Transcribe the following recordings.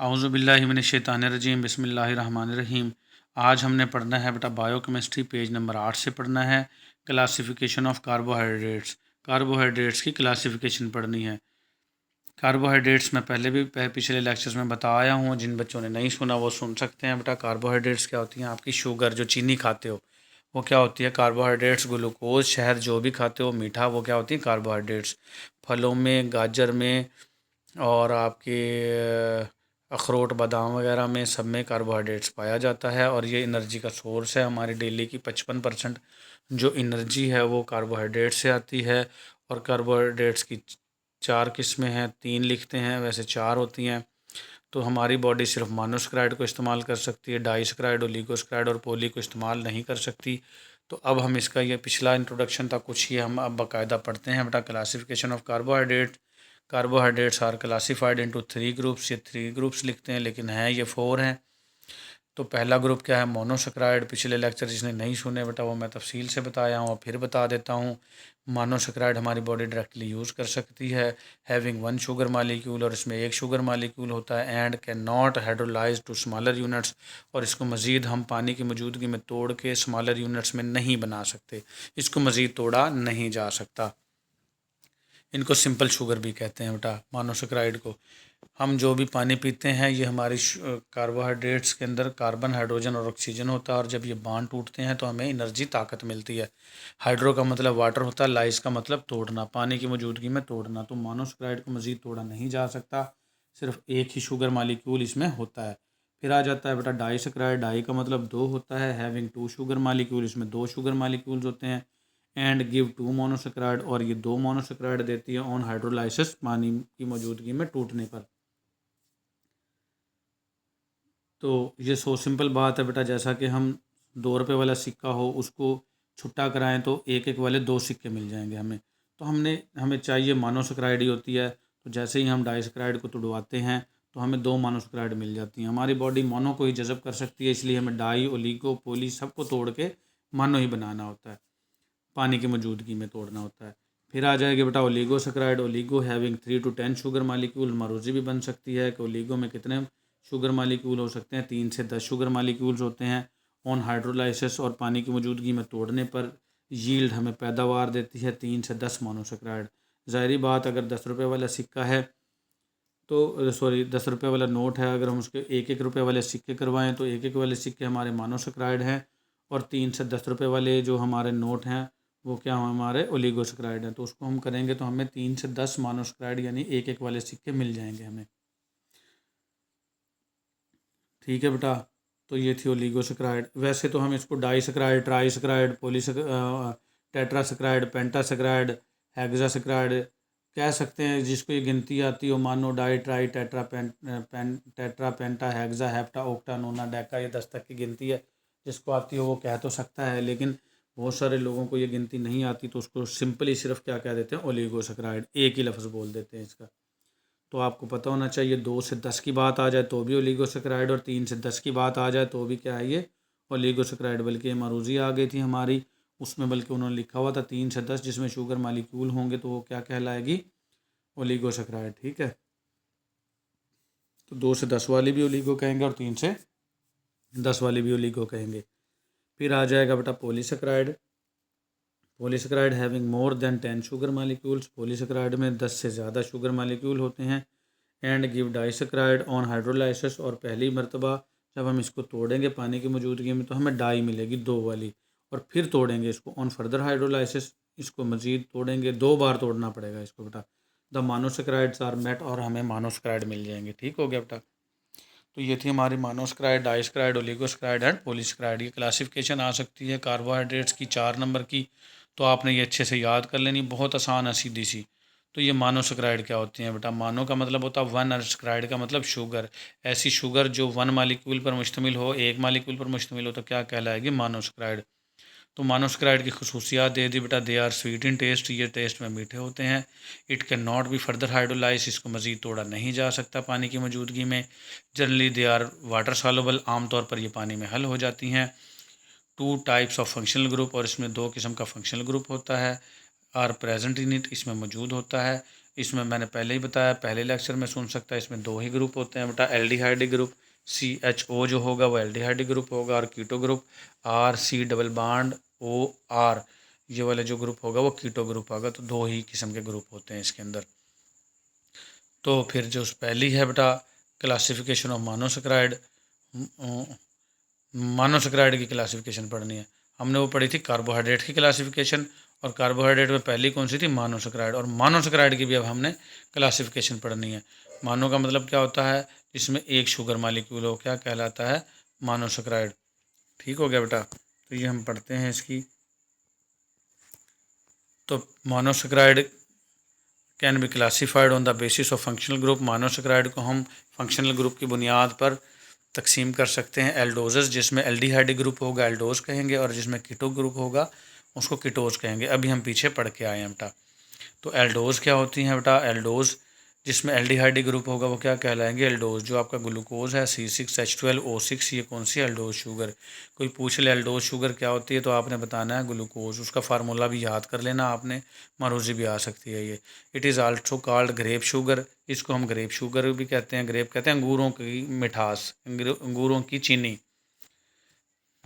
औज़ु बिल्लाहि मिनश शैतानिर रजीम बिस्मिल्लाहिर रहमानिर रहीम। आज हमने पढ़ना है बेटा बायोकेमिस्ट्री, पेज नंबर 8 से पढ़ना है। क्लासिफिकेशन ऑफ कार्बोहाइड्रेट्स, कार्बोहाइड्रेट्स की क्लासिफिकेशन पढ़नी है। कार्बोहाइड्रेट्स मैं पहले भी पिछले लेक्चर्स में बताया हूँ, जिन बच्चों ने नहीं सुना वो सुन सकते हैं। बेटा कार्बोहाइड्रेट्स क्या होती हैं? आपकी शुगर, जो चीनी खाते हो वो क्या होती है? कार्बोहाइड्रेट्स। ग्लूकोज, शहद जो भी खाते हो मीठा, वो क्या होती है? कार्बोहाइड्रेट्स। फलों में, गाजर में और आपके अखरोट, बादाम वगैरह में, सब में कार्बोहाइड्रेट्स पाया जाता है और ये एनर्जी का सोर्स है। हमारी डेली की 55% जो एनर्जी है वो कार्बोहाइड्रेट से आती है। और कार्बोहाइड्रेट्स की 4 किस्में हैं, 3 लिखते हैं, वैसे 4 होती हैं। तो हमारी बॉडी सिर्फ मोनोसैकेराइड को इस्तेमाल कर सकती है, डाइसैकेराइड, ओलिगोसैकेराइड और पॉली को इस्तेमाल नहीं कर सकती। तो अब हम इसका, ये पिछला इंट्रोडक्शन था कुछ ही, हम अब बाकायदा पढ़ते हैं बेटा classification of carbohydrate. Carbohydrates are classified into 3 groups. ये 3 ग्रुप्स लिखते हैं लेकिन हैं ये 4 हैं। तो पहला ग्रुप क्या है? मोनोसैकेराइड। पिछले लेक्चर जिसने नहीं सुने बेटा वो मैं तफसील से बताया हूँ और फिर बता देता हूँ। मोनोसैकेराइड हमारी बॉडी डायरेक्टली यूज़ कर सकती है, हैविंग 1 शुगर मालिक्यूल, और इसमें 1 शुगर मालिक्यूल होता है, and can not hydrolyse to smaller units. और इसको मज़ीद हम पानी की मौजूदगी में तोड़ के स्मॉलर यूनिट्स में नहीं बना सकते, इसको मज़ीद तोड़ा नहीं जा सकता। इनको सिंपल शुगर भी कहते हैं बेटा मोनोसैकेराइड को। हम जो भी पानी पीते हैं ये हमारी कार्बोहाइड्रेट्स के अंदर कार्बन, हाइड्रोजन और ऑक्सीजन होता है, और जब ये बांड टूटते हैं तो हमें एनर्जी, ताकत मिलती है। हाइड्रो का मतलब वाटर होता है, लाइस का मतलब तोड़ना, पानी की मौजूदगी में तोड़ना। तो मोनोसैकेराइड को मज़ीद तोड़ा नहीं जा सकता, सिर्फ एक ही शुगर मालिक्यूल इसमें होता है। फिर आ जाता है बेटा डाइसैकेराइड। डाई का मतलब 2 होता है, हैविंग 2 शुगर मालिक्यूल, इसमें 2 शुगर मालिक्यूल्स होते हैं, एंड गिव 2 मोनोसैकेराइड, और ये 2 मोनोसैकेराइड देती है ऑन हाइड्रोलाइसिस, पानी की मौजूदगी में टूटने पर। तो ये सो सिंपल बात है बेटा, जैसा कि हम 2 रुपये वाला सिक्का हो उसको छुट्टा कराएं तो एक एक वाले 2 सिक्के मिल जाएंगे हमें। तो हमें चाहिए मोनोसैकेराइड ही होती है। तो जैसे ही हम डाइसैकेराइड को तुड़वाते हैं तो हमें 2 मोनोसैकेराइड मिल जाती हैं। हमारी बॉडी मोनो को ही जज़ब कर सकती है, इसलिए हमें डाई, ओलिगो, पोली सबको तोड़ के मोनो ही बनाना होता है, पानी की मौजूदगी में तोड़ना होता है। फिर आ जाएगी बेटा oligosaccharide. Oligo having 3 to 10 sugar molecule. मरूजी भी बन सकती है कि ओलिगो में कितने शुगर मालिक्यूल हो सकते हैं? 3 से 10 शुगर मालिक्यूल्स होते हैं। ऑन हाइड्रोलाइसिस, और पानी की मौजूदगी में तोड़ने पर यील्ड हमें पैदावार देती है 3 से 10 मोनोसैकेराइड। ज़ाहिरी बात, अगर 10 रुपये वाला सिक्का है तो सॉरी 10 रुपये वाला नोट है, अगर हम उसके 1-1 रुपये वाले सिक्के करवाएं तो 1-1 वाले सिक्के हमारे मोनोसैकेराइड हैं, और 3 से 10 रुपये वाले जो हमारे नोट हैं वो क्या हमारे ओलिगोसैकेराइड हैं। तो उसको हम करेंगे तो हमें 3 से 10 मोनोसैकेराइड यानी 1-1 वाले सिक्के मिल जाएंगे हमें। ठीक है बेटा, तो ये थी ओलिगोसैकेराइड। वैसे तो हम इसको डाइसैकेराइड, ट्राइसैकेराइड, टेट्रासैकेराइड, पेंटासैकेराइड, हेक्सासैकेराइड कह सकते हैं, जिसको ये गिनती आती हो, मानो डाई, ट्राई, टेट्रा, पेंटा, हेक्सा, हेप्टा, ओक्टा, नोना, डेका, ये 10 तक की गिनती है। जिसको आती हो वो कह तो सकता है, लेकिन बहुत सारे लोगों को ये गिनती नहीं आती तो उसको सिंपली सिर्फ क्या कह देते हैं? ओलिगोसैकेराइड, एक ही लफ्ज़ बोल देते हैं इसका। तो आपको पता होना चाहिए, 2 से 10 की बात आ जाए तो भी ओलिगोसैकेराइड, और 3 से 10 की बात आ जाए तो भी क्या है? ये ओलिगोसैकेराइड। बल्कि ये मरूजी आ गई थी हमारी, उसमें बल्कि उन्होंने लिखा हुआ था 3 से 10, जिसमें शुगर मालिक्यूल होंगे तो वो क्या कहलाएगी? ओलिगोसैकेराइड। ठीक है, तो 2 से 10 वाली भी ओलिगो कहेंगे और 3 से 10 वाली भी ओलिगो कहेंगे। फिर आ जाएगा बेटा polysaccharide. Polysaccharide having more than 10 sugar molecules. Polysaccharide में 10 से ज़्यादा शुगर मालिक्यूल होते हैं। And give disaccharide on hydrolysis, और पहली मरतबा जब हम इसको तोड़ेंगे पानी की मौजूदगी में तो हमें डाई मिलेगी 2 वाली, और फिर तोड़ेंगे इसको ऑन फर्दर हाइड्रोलाइसिस, इसको मज़ीद तोड़ेंगे, 2 बार तोड़ना पड़ेगा इसको बेटा। द मोनोसैकेराइड्स आर मेट, और हमें मोनोसैकेराइड मिल जाएंगे। ठीक हो गया बेटा। तो ये थी हमारी monosaccharide, disaccharide, oligosaccharide and polysaccharide. ये क्लासिफिकेशन आ सकती है कार्बोहाइड्रेट्स की 4 नंबर की, तो आपने ये अच्छे से याद कर लेनी, बहुत आसान है, सीधी सी। तो ये मोनोसैकेराइड क्या होती हैं बेटा? मोनो का मतलब होता है 1, और सैकेराइड का मतलब शुगर। ऐसी शुगर जो 1 मालिक्यूल पर मुश्तमिल हो, 1 मालिक्यूल पर मुश्तमिल हो, तो क्या कहलाएगी? मोनोसैकेराइड। तो मोनोसैकेराइड की खसूसियात दे दी बेटा, they are sweet in taste, ये टेस्ट में मीठे होते हैं। It can not be further hydrolyse, इसको मज़ीद तोड़ा नहीं जा सकता पानी की मौजूदगी में। Generally they are water soluble, आमतौर पर ये पानी में हल हो जाती हैं। 2 टाइप्स ऑफ फंक्शनल ग्रुप, और इसमें 2 किस्म का फंक्शनल ग्रुप होता है। आर प्रेजेंट इन इट, इसमें मौजूद होता है। इसमें मैंने पहले ही बताया, पहले लेक्चर में सुन सकता है, इसमें दो ही ग्रुप होते हैं बेटा, एल्डिहाइड ग्रुप CHO जो होगा वो एल्डिहाइड ग्रुप होगा, और keto group RC double bond OR ये वाला जो ग्रुप होगा वो कीटो ग्रुप होगा। तो दो ही किस्म के ग्रुप होते हैं इसके अंदर। तो फिर जो पहली है बेटा क्लासिफिकेशन ऑफ मोनोसेक्राइड, मोनोसेक्राइड की क्लासिफिकेशन पढ़नी है। हमने वो पढ़ी थी कार्बोहाइड्रेट की क्लासिफिकेशन, और कार्बोहाइड्रेट में पहली कौन सी थी, मोनोसेक्राइड, और मोनोसेक्राइड की भी अब हमने क्लासिफिकेशन पढ़नी है। मानो का मतलब क्या होता है, इसमें एक शुगर मालिक्यूल हो, क्या कहलाता है, मोनोसेक्राइड। ठीक हो गया बेटा, तो ये हम पढ़ते हैं इसकी। तो monosaccharide can be classified on the basis of functional group. Monosaccharide को हम फंक्शनल ग्रुप की बुनियाद पर तकसीम कर सकते हैं। एल्डोजेस, जिसमें एल्डिहाइड ग्रुप होगा एल्डोज कहेंगे, और जिसमें कीटो ग्रुप होगा उसको कीटोज कहेंगे। अभी हम पीछे पढ़ के आए हैं बेटा। तो एल्डोज क्या होती हैं बेटा, एल्डोज जिसमें एल्डिहाइड ग्रुप होगा वो क्या कहलाएंगे, एल्डोज। जो आपका ग्लूकोज है C6H12O6, ये कौन सी एल्डोज शुगर। कोई पूछ ले एल्डोज शुगर क्या होती है तो आपने बताना है ग्लूकोज, उसका फार्मूला भी याद कर लेना आपने, मरोजी भी आ सकती है ये। It is also called grape sugar, इसको हम ग्रेप शुगर भी कहते हैं। ग्रेप कहते हैं अंगूरों की मिठास, अंगूरों की चीनी,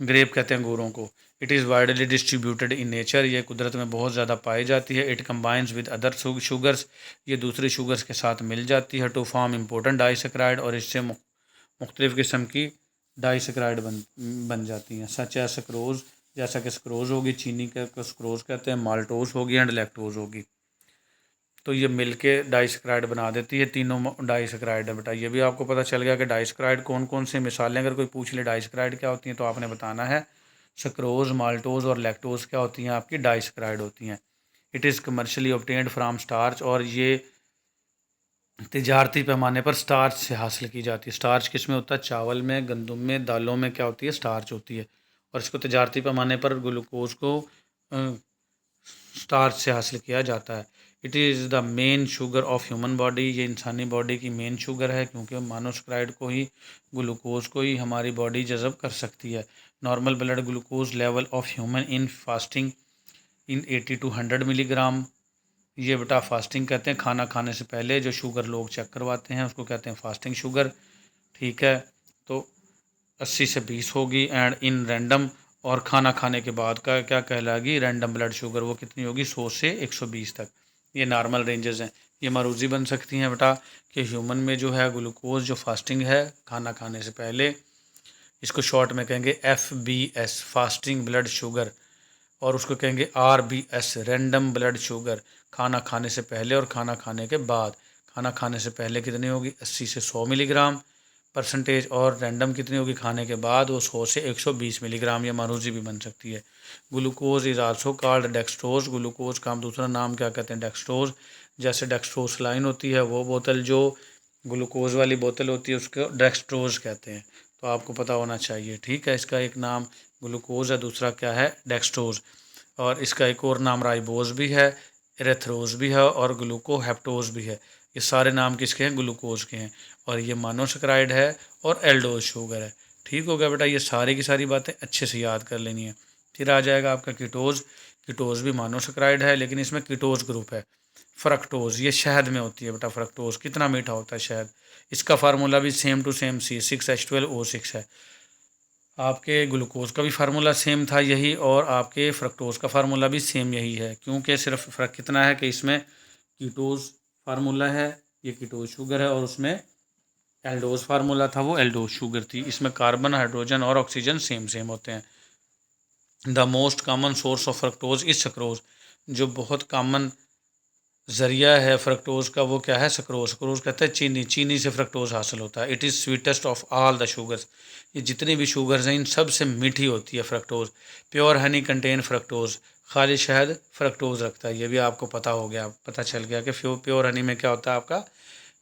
ग्रेप कहते हैं अंगूरों को। It is widely distributed in nature, ये कुदरत में बहुत ज़्यादा पाई जाती है। It combines with other sugars, ये दूसरी शुगर्स के साथ मिल जाती है टू फॉर्म इम्पोर्टेंट डाइसेक्राइड, और इससे मुख्तलिफ़ किस्म की डाइसेक्राइड बन जाती हैं। सच है सक्रोज, जैसा कि सक्रोज होगी, चीनी का सक्रोज कहते हैं, माल्टोज होगी एंड लैक्टोज होगी। तो ये मिलके डाइसेक्राइड बना देती है, तीनों डाइसेक्राइड है बेटा। ये भी आपको पता चल गया कि डाइसेक्राइड कौन कौन से मिसालें, अगर कोई पूछ ले डाइसेक्राइड क्या होती हैं तो आपने बताना है सक्रोज, माल्टोज और लैक्टोज क्या होती हैं, आपकी डाइसेक्राइड होती हैं। It is commercially obtained from starch, और ये तिजारती पैमाने पर स्टार्च से हासिल की जाती है। स्टार्च किस में होता है, चावल में, गंदम में, दालों में क्या होती है, स्टार्च होती है, और इसको तिजारती पैमाने पर ग्लूकोज को स्टार्च से हासिल किया जाता है। It is the main sugar of human body, ये इंसानी बॉडी की मेन शुगर है, क्योंकि मोनोसेक्राइड को ही, ग्लूकोज को ही हमारी बॉडी जज़ब कर सकती है। Normal blood glucose level of human in fasting in 80 to 100 milligram, ये बेटा फास्टिंग कहते हैं। खाना खाने से पहले जो शुगर लोग चेक करवाते हैं उसको कहते हैं फास्टिंग शुगर। ठीक है, तो 80 से 20 होगी। एंड इन रैंडम, और खाना खाने के बाद का क्या कहलाएगी, रैंडम ब्लड शुगर, वो कितनी होगी, 100 से 120 तक। ये नॉर्मल रेंजेस हैं। ये मरूजी बन सकती हैं बेटा कि ह्यूमन में जो है ग्लूकोज, जो फास्टिंग है खाना खाने से पहले, इसको शॉर्ट में कहेंगे FBS फास्टिंग ब्लड शुगर, और उसको कहेंगे RBS रैंडम ब्लड शुगर, खाना खाने से पहले और खाना खाने के बाद। खाना खाने से पहले कितनी होगी, 80 से 100 मिलीग्राम परसेंटेज, और रैंडम कितनी होगी खाने के बाद, वो 100 से 120 मिलीग्राम। या मारूजी भी बन सकती है। Glucose is also called dextrose, glucose का हम दूसरा नाम क्या कहते हैं, डेक्सट्रोज। जैसे डेक्सट्रोज लाइन होती है, वो बोतल जो ग्लूकोज वाली बोतल होती है उसको डेक्सट्रोज कहते हैं, तो आपको पता होना चाहिए। ठीक है, इसका एक नाम ग्लूकोज है, दूसरा क्या है, डेक्सट्रोज, और इसका एक और नाम राइबोज भी है, एरेथ्रोज भी है, और ग्लूकोहेप्टोज भी है। ये सारे नाम किसके हैं, ग्लूकोज के हैं, और ये मोनोसेक्राइड है और एल्डोज शुगर है। ठीक हो गया बेटा, ये सारी की सारी बातें अच्छे से याद कर लेनी है। फिर आ जाएगा आपका कीटोज, कीटोज भी मोनोसेक्राइड है, लेकिन इसमें कीटोज ग्रुप है। फ्रक्टोज, ये शहद में होती है बेटा, फ्रक्टोज कितना मीठा होता है शहद, इसका फार्मूला भी सेम टू सेम C6H12O6 है। आपके ग्लूकोज का भी फार्मूला सेम था यही, और आपके फ्रक्टोज का फार्मूला भी सेम यही है, क्योंकि सिर्फ फ़र्क कितना है कि इसमें कीटोज फार्मूला है, ये कीटोज शुगर है, और उसमें एल्डोज फार्मूला था, वो एल्डोज शुगर थी। इसमें कार्बन, हाइड्रोजन और ऑक्सीजन सेम सेम होते हैं। The most common source of fructose is sucrose, जो बहुत कॉमन ज़रिया है फ्रक्टोज़ का वो क्या है, सक्रोज। सक्रोज कहते हैं चीनी, चीनी से फ्रक्टोज़ हासिल होता है। It is sweetest of all the sugars, ये जितनी भी शुगर्स हैं इन सब से मीठी होती है fructose. Pure Honey contain fructose, खाली शहद फ्रक्टोज़ रखता है, ये भी आपको पता हो गया, पता चल गया कि प्योर हनी में क्या होता है, आपका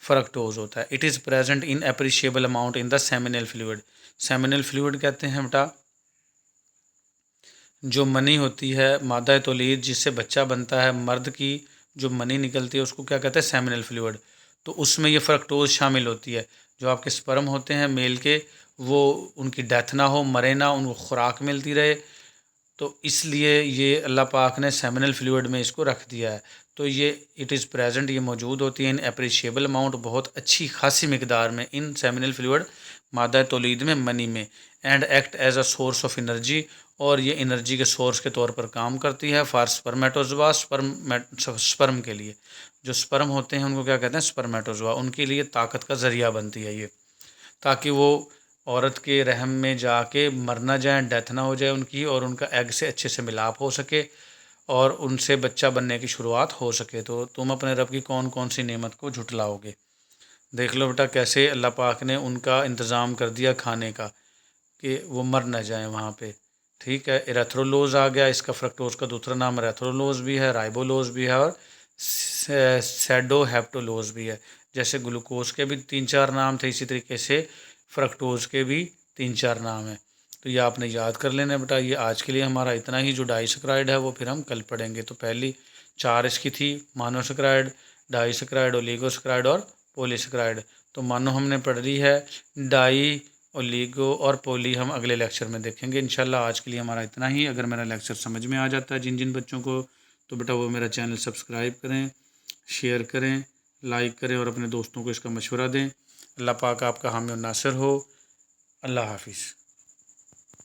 फ्रक्टोज़ होता है। It is present in appreciable amount in the seminal fluid, seminal fluid कहते हैं बेटा जो मनी होती है, मादा तौलीद जिससे बच्चा बनता है, मर्द की जो मनी निकलती है उसको क्या कहते हैं, सेमिनल फ्लूइड। तो उसमें ये फ्रक्टोज शामिल होती है। जो आपके स्पर्म होते हैं मेल के, वो उनकी डेथ ना हो, मरे ना, उनको खुराक मिलती रहे, तो इसलिए ये अल्लाह पाक ने सेमिनल फ्लूइड में इसको रख दिया है। तो ये इट इज़ प्रेजेंट, ये मौजूद होती है इन अप्रिशिएबल अमाउंट, बहुत अच्छी खासी मकदार में इन सेमिनल फ्लूइड मादा तौलीद में, मनी में, and act as a source of energy, और ये एनर्जी के सोर्स के तौर पर काम करती है फॉर स्पर्मेटोजोआ, स्पर्म के लिए। जो स्पर्म होते हैं उनको क्या कहते हैं, स्पर्मेटोजोआ, उनके लिए ताकत का ज़रिया बनती है ये, ताकि वो औरत के रहम में जाके मर ना जाए, डेथ ना हो जाए उनकी, और उनका एग से अच्छे से मिलाप हो सके और उनसे बच्चा बनने की शुरुआत हो सके। तो तुम अपने रब की कौन कौन सी नेमत को झुटलाओगे। देख लो बेटा कैसे अल्लाह पाक ने उनका इंतज़ाम कर दिया खाने का कि वो मर ना जाए वहाँ पे। ठीक है, इरेथ्रोलोज आ गया, इसका फ्रक्टोज का दूसरा नाम इरेथ्रोलोज भी है, राइबोलोज भी है, और सेडोहेप्टोलोज भी है। जैसे ग्लूकोज के भी 3-4 नाम थे, इसी तरीके से फ्रक्टोज के भी 3-4 नाम हैं। तो ये आपने याद कर लेना बेटा। ये आज के लिए हमारा इतना ही। जो डाइसक्राइड है वो फिर हम कल पढ़ेंगे। तो पहली 4 इसकी थी, मोनोसेक्राइड, डाइसक्राइड, ओलिगोसेक्राइड और पॉलीसेक्राइड। तो मानो हमने पढ़ ली है डाई, ओलिगो और पोली हम अगले लेक्चर में देखेंगे इंशाल्लाह। आज के लिए हमारा इतना ही। अगर मेरा लेक्चर समझ में आ जाता है जिन जिन बच्चों को, तो बेटा वो मेरा चैनल सब्सक्राइब करें, शेयर करें, लाइक करें और अपने दोस्तों को इसका मशवरा दें। अल्लाह पाक आपका हामी और नासिर हो। अल्लाह हाफिज़।